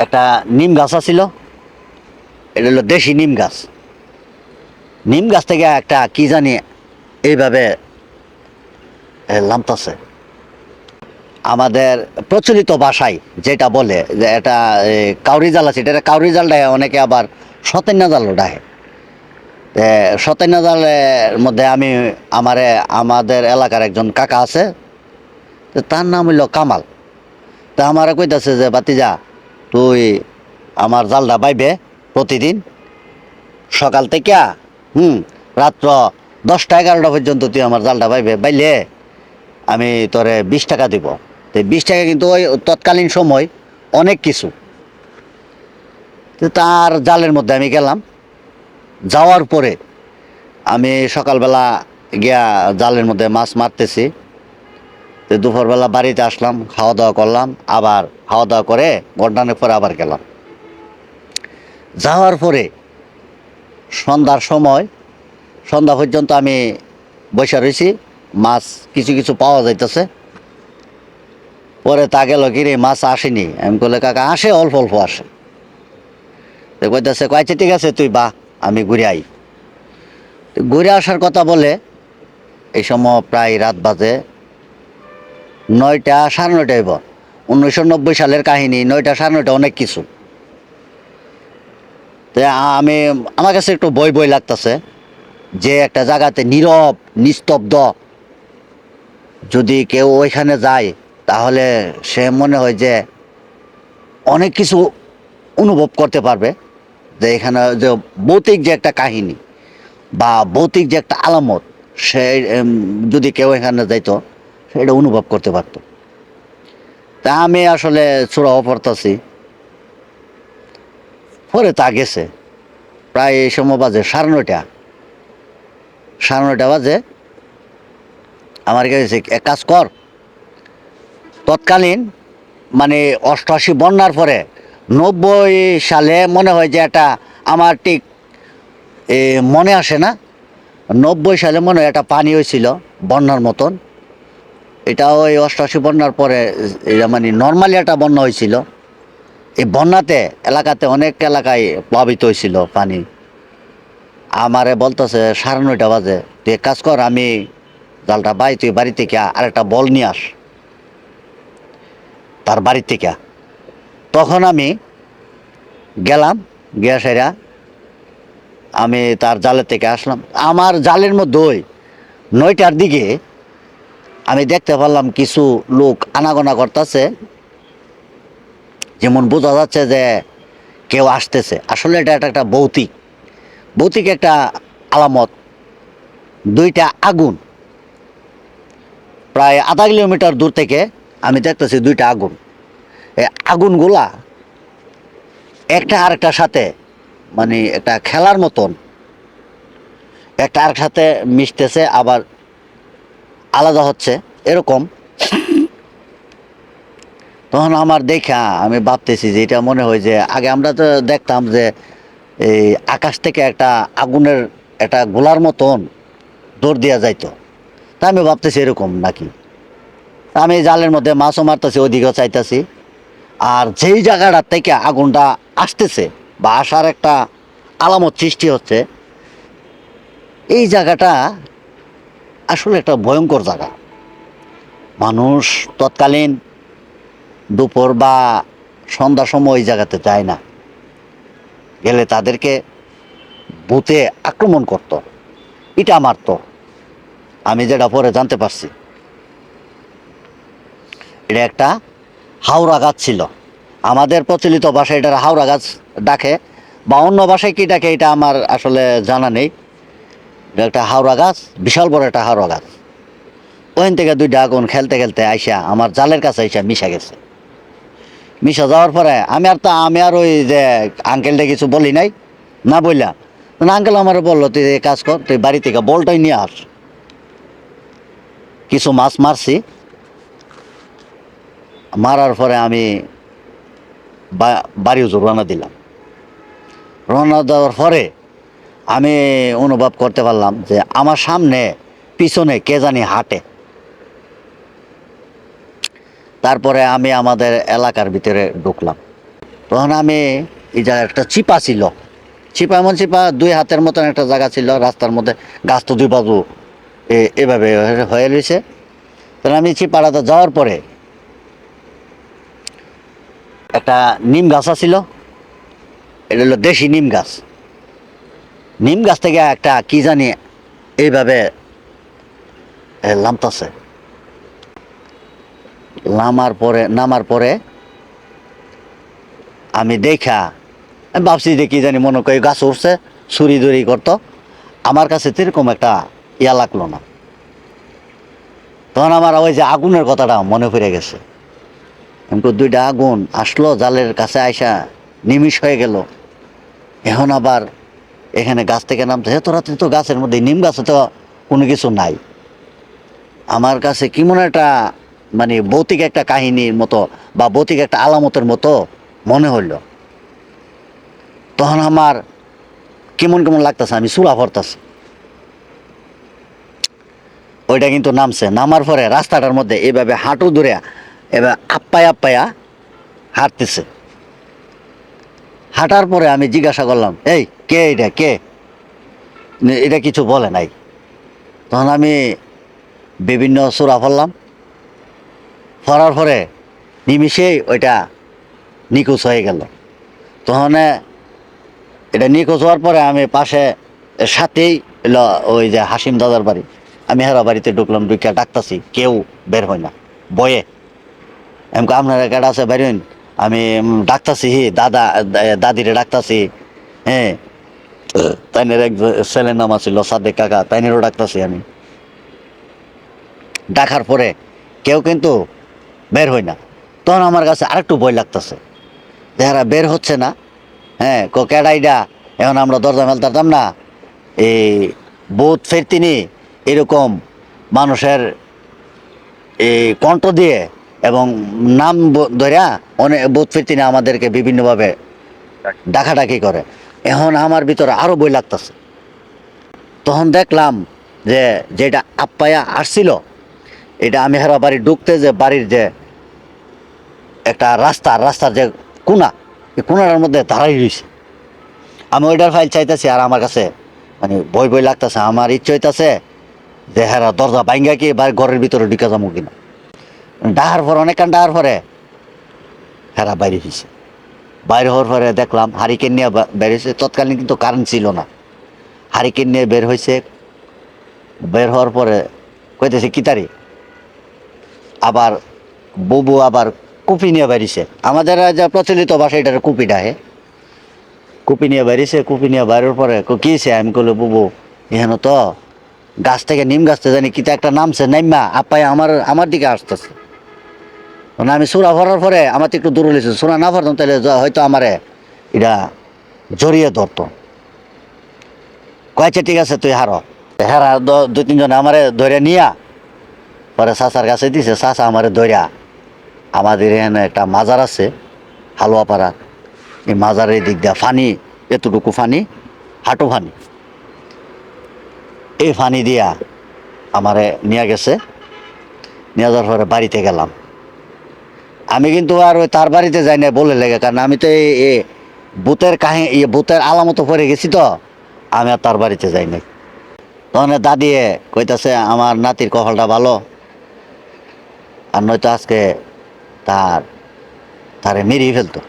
একটা নিম গাছ আছিল, এটা হলো দেশি নিম গাছ। নিম গাছ থেকে একটা কি জানি এইভাবে লামতাছে। আমাদের প্রচলিত ভাষায় যেটা বলে যে এটা কাউরি জাল আছে, এটা কাউরি জাল ডাহে, অনেকে আবার সতেন্না জালও ডাহে। সতেন্না জালের মধ্যে আমাদের এলাকার একজন কাকা আছে, তো তার নাম হইল কামাল। তা আমারে কইতাছে যে বাতিজা, তুই আমার জালটা বাইবে প্রতিদিন সকাল থেকে রাত্র 10টা 11টা পর্যন্ত তুই আমার জালটা বাইলে আমি তোরে 20 টাকা দিব। তো 20 টাকা কিন্তু ওই তৎকালীন সময় অনেক কিছু। তো তার জালের মধ্যে আমি গেলাম, যাওয়ার পরে আমি সকালবেলা গিয়া জালের মধ্যে মাছ মারতেছি। তো দুপুরবেলা বাড়িতে আসলাম, খাওয়া দাওয়া করলাম, আবার খাওয়া দাওয়া করে ঘন্টানের পরে আবার গেলাম। যাওয়ার পরে সন্ধ্যার সময়, সন্ধ্যা পর্যন্ত আমি বসে রয়েছি, মাছ কিছু কিছু পাওয়া যাইতেছে। পরে তা গেল কিরে মাছ আসেনি। আমি বলে কাকা আসে, অল্প অল্প আসে। তো কইতেছে কয়েছে ঠিক আছে তুই বা আমি ঘুরে আই। ঘুরে আসার কথা বলে এই সময় প্রায় রাত বাজে 9টা 9:30 হইব। 1990 সালের কাহিনী, 9টা 9:30 অনেক কিছু। তো আমার কাছে একটু বই বই লাগতেছে যে একটা জায়গাতে নীরব নিস্তব্ধ, যদি কেউ ওইখানে যায় তাহলে সে মনে হয় যে অনেক কিছু অনুভব করতে পারবে, যে এখানে যে ভৌতিক যে একটা কাহিনী বা ভৌতিক যে একটা আলামত, সে যদি কেউ এখানে যাইতো সেটা অনুভব করতে পারতো। তা আমি আসলে চূড়াও পড়তাছি। পরে তা গেছে প্রায় এই সময় বাজে 9:30। 9:30 বাজে আমার কাছে এক কাজ কর, তৎকালীন মানে 88 বন্যার পরে 90 সালে মনে হয় যে এটা আমার ঠিক মনে আসে না, 90 সালে মনে হয় একটা পানি হয়েছিল বন্যার মতন। এটা ওই 88 বন্যার পরে এটা মানে নর্মালি একটা বন্যা হয়েছিল। এই বন্যাতে এলাকাতে অনেক এলাকায় প্লাবিত হয়েছিল পানি। আমারে বলতেছে 9:30 বাজে, তুই এক কাজ কর, আমি জালটা তুই বাড়ি থেকে আরেকটা বল নিয়ে আস তার বাড়ি থেকে। তখন আমি গেলাম, গিয়া সেরা আমি তার জালের থেকে আসলাম। আমার জালের মধ্যে ওই 9টার দিকে আমি দেখতে পারলাম কিছু লোক আনাগোনা করতেছে, যেমন বোঝা যাচ্ছে যে কেউ আসতেছে। আসলে এটা একটা ভৌতিক ভৌতিক একটা আলামত। 2টা আগুন প্রায় আধা কিলোমিটার দূর থেকে আমি দেখতেছি 2টা আগুন। এই আগুনগুলা একটা আরেকটার সাথে মানে একটা খেলার মতন একটা আরেক সাথে মিশতেছে, আবার আলাদা হচ্ছে এরকম। তখন আমার দেখা আমি ভাবতেছি যে এটা মনে হয় যে আগে আমরা তো দেখতাম যে এই আকাশ থেকে একটা আগুনের একটা গোলার মতন দৌড় দেওয়া যাইতো। তা আমি ভাবতেছি এরকম নাকি। আমি জালের মধ্যে মাছও মারতেছি, ওইদিকেও চাইতেছি। আর যেই জায়গাটার থেকে আগুনটা আসতেছে বা আসার একটা আলামত সৃষ্টি হচ্ছে, এই জায়গাটা আসলে একটা ভয়ঙ্কর জায়গা। মানুষ তৎকালীন দুপুর বা সন্ধ্যার সময় ওই জায়গাতে যায় না, গেলে তাদেরকে ভূতে আক্রমণ করত। এটা মারত, আমি যেটা পরে জানতে পারছি। এটা একটা হাওড়া গাছ ছিল। আমাদের প্রচলিত ভাষায় এটা হাওড়া গাছ ডাকে, বা অন্য ভাষায় কী ডাকে এটা আমার আসলে জানা নেই। এটা একটা হাওড়া গাছ, বিশাল বড় একটা হাওড়া গাছ। ওখান থেকে 2টা আগুন খেলতে খেলতে আইসা আমার জালের কাছে আইসা মিশা গেছে। মিশা যাওয়ার পরে আমি আর ওই যে আঙ্কেলটা কিছু বলি নাই, না বললা না। আঙ্কেল আমার বললো তুই এই কাজ কর, তুই বাড়ি থেকে বলটাই নিয়ে আস। কিছু মাছ মারছি, মারার পরে আমি বাড়ি রওনা দিলাম। রওনা দেওয়ার পরে আমি অনুভব করতে পারলাম যে আমার সামনে পিছনে কে জানি হাঁটে। তারপরে আমি আমাদের এলাকার ভিতরে ঢুকলাম। তখন আমি এই জায়গায় একটা চিপা ছিল, চিপা এমন চিপা 2 হাতের মতন একটা জায়গা ছিল রাস্তার মধ্যে, গাছ তো 2 বাজু এভাবে হয়ে রয়েছে। তাহলে আমি চিপাড়াতে যাওয়ার পরে একটা নিম গাছ ছিল, এটা হলো দেশি নিম গাছ। নিম গাছ থেকে একটা কি জানি এইভাবে লামতাছে, নামার পরে আমি আমি ভাবছি যে কি জানি মনে করি গাছ উঠছে, ছুরি দড়ি করতো। আমার কাছে তো এরকম একটা ইয়া লাগলো না। তখন আমার ওই যে আগুনের কথাটা মনে পড়ে গেছে। এমন 2টা আগুন আসলো জালের কাছে আইসা নিমিষ হয়ে গেল। এখন আবার এখানে গাছ থেকে নামতে এত রাত্রে তো গাছের মধ্যে, নিম গাছে তো কোনো কিছু নাই। আমার কাছে কি মনে একটা মানে ভৌতিক একটা কাহিনীর মতো বা ভৌতিক একটা আলামতের মতো মনে হইল। তখন আমার কেমন কেমন লাগতেছে, আমি চুলা ভরতাছি। ওইটা কিন্তু নামছে, নামার পরে রাস্তাটার মধ্যে এইভাবে হাঁটু ধরে এবার আপ্পায়া হাঁটতেছে। হাঁটার পরে আমি জিজ্ঞাসা করলাম, এই কে এটা, কে? এটা কিছু বলে নাই। তখন আমি বিভিন্ন চূড়া ফেললাম, ফরার পরে নিমিষেই ওইটা নিখোঁজ হয়ে গেল। তখন এটা নিখোঁজ হওয়ার পরে আমি পাশে সাথেই ওই যে হাসিম দাদার বাড়ি, আমি হেরা বাড়িতে ঢুকলাম, ঢুকে ডাকতাছি, কেউ বের হয় না, বয়ে। এমন আপনার কেডা আছে বেরোন, আমি ডাকতাছি দাদিরে ডাকতাছি। হ্যাঁ, তাইনের এক ছেলের নাম আছিল সাদেক কাকা, তাইনেরও ডাকতাছি আমি। ডাকার পরে কেউ কিন্তু বের হয় না। তখন আমার কাছে আরেকটু ভয় লাগতেছে, যারা বের হচ্ছে না। হ্যাঁ, কেডাইডা, এখন আমরা দরজা মেলতাম না, এই ভূত ফেরতিনি এরকম মানুষের এই কণ্ঠ দিয়ে এবং নাম ধরিয়া অনেক ভূত ফেরতিনি আমাদেরকে বিভিন্নভাবে ডাকাডাকি করে। এখন আমার ভিতরে আরো ভয় লাগতেছে। তখন দেখলাম যে যেটা আপ্পায়া আসছিল, এটা আমি হেরা বাড়ি ঢুকতে যে বাড়ির যে একটা রাস্তার যে কোনা, এই কোনাটার মধ্যে দাঁড়াই রয়েছে। আমি ওইটার ফাইল চাইতেছি আর আমার কাছে মানে ভয় লাগতেছে। আমার ইচ্ছে হইতেছে যে হেরা দরজা ভাঙ্গা কি ঘরের ভিতরে ঢুকে যাবো কিনা। ডাহার পর অনেকক্ষণ ডাহার পরে হেরা বাইরে হয়েছে। বাইরে হওয়ার পরে দেখলাম হারিকেন নিয়ে বের হয়েছে। তৎকালীন কিন্তু কারেন্ট ছিল না। হারিকেন নিয়ে বের হয়েছে। বের হওয়ার পরে কইতেছে কিতারি, আবার বুবু আবার কুপি নিয়ে বেরিয়েছে। আমাদের যা প্রচলিত ভাষা এটার কুপি ডাহে, কুপি নিয়ে বেরিয়েছে। কুপি নিয়ে বাইরের পরে কিছে, আমি কইলো বুবু এখানে তো গাছ থেকে নিম গাছতে জানি কিতা একটা নামছে, নাইমা আপাই আমার দিকে আসতেছে। মানে আমি সুরা ভরার পরে আমার তো একটু দূর হয়েছে, সুরা না ভরতাম তাহলে হয়তো আমারে এটা জড়িয়ে ধরতো। কয়েছে ঠিক আছে তুই হারো। হেরা 2-3 জন আমারে ধরে নিয়া পরে চাচার কাছে দিছে। চাচা আমারে ধরিয়া আমাদের এখানে একটা মাজার আছে হালুয়াপাড়া, এই মাজারের দিক দিয়া ফানি, এতটুকু ফানি, হাঁটু ফানি, এই ফানি দিয়া আমারে নিয়ে গেছে। নিয়ে যাওয়ার পরে বাড়িতে গেলাম। আমি কিন্তু আর ওই তার বাড়িতে যাই না বলে লেগে, কারণ আমি তো এই ভূতের কাহিনী, ভূতের আলামতো পড়ে গেছি, তো আমি আর তার বাড়িতে যাই নাই। তখন দাদি কইতাছে আমার নাতির কপালটা ভালো, আর নয়তো আজকে তারে মেরিয়ে ফেলতো।